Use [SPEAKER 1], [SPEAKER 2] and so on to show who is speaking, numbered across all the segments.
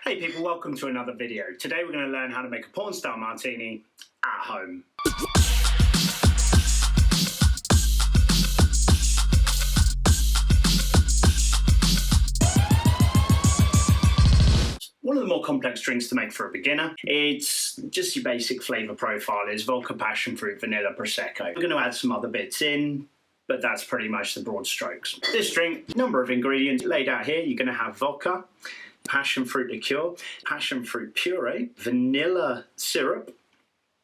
[SPEAKER 1] Hey people, welcome to another video. Today we're going to learn how to make a Pornstar Martini at home. One of the more complex drinks to make for a beginner. It's just your basic flavour profile is vodka, passion fruit, vanilla, Prosecco. We're going to add some other bits in, but that's pretty much the broad strokes. This drink, number of ingredients laid out here. You're going to have vodka, passion fruit liqueur, passion fruit puree, vanilla syrup,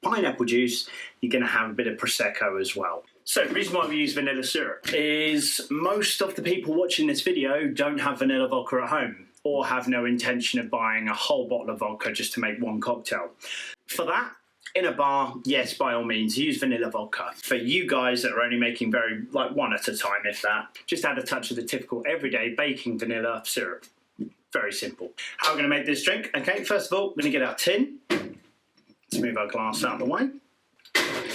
[SPEAKER 1] pineapple juice. You're going to have a bit of Prosecco as well. So the reason why we use vanilla syrup is most of the people watching this video don't have vanilla vodka at home or have no intention of buying a whole bottle of vodka just to make one cocktail. For that, in a bar, yes, by all means, use vanilla vodka. For you guys that are only making one at a time, if that, just add a touch of the typical everyday baking vanilla syrup. Very simple. How are we going to make this drink? Okay, first of all, we're going to get our tin. Let's move our glass out of the way.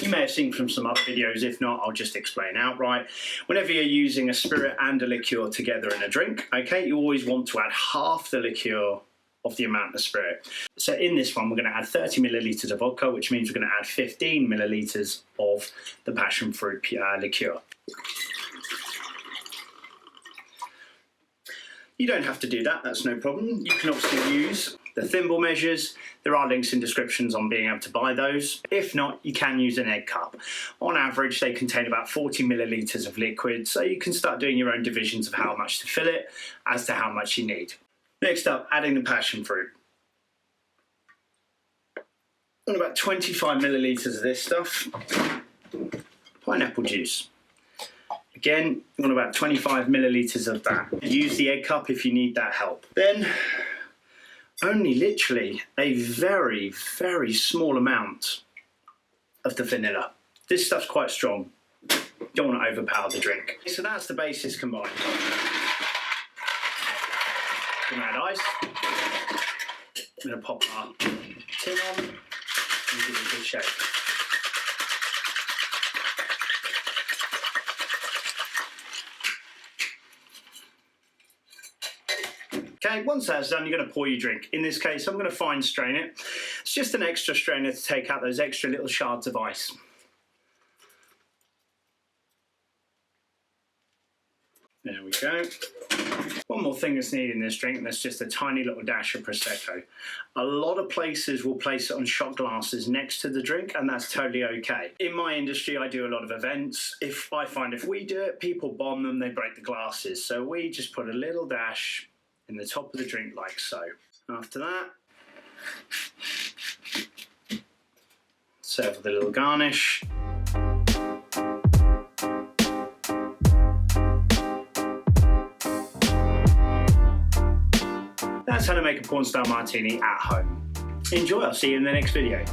[SPEAKER 1] You may have seen from some other videos. If not, I'll just explain outright. Whenever you're using a spirit and a liqueur together in a drink, okay, you always want to add half the liqueur of the amount of spirit. So in this one, we're going to add 30 millilitres of vodka, which means we're going to add 15 millilitres of the passion fruit liqueur. You don't have to do that, that's no problem. You can obviously use the thimble measures. There are links in descriptions on being able to buy those. If not, you can use an egg cup. On average, they contain about 40 millilitres of liquid, so you can start doing your own divisions of how much to fill it as to how much you need. Next up, adding the passion fruit. And about 25 millilitres of this stuff. Pineapple juice. Again, you want about 25 millilitres of that. Use the egg cup if you need that help. Then, only literally a very, very small amount of the vanilla. This stuff's quite strong. You don't want to overpower the drink. So that's the basis combined. I'm going to add ice. I'm going to pop our tin on and give it a good shake. Okay, once that's done, you're going to pour your drink. In this case, I'm going to fine strain it. It's just an extra strainer to take out those extra little shards of ice. There we go. One more thing that's needed in this drink, and that's just a tiny little dash of Prosecco. A lot of places will place it on shot glasses next to the drink, and that's totally okay. In my industry, I do a lot of events. If we do it, people bomb them, they break the glasses. So we just put a little dash in the top of the drink like so. After that, serve with a little garnish. That's how to make a Pornstar Martini at home. Enjoy, I'll see you in the next video.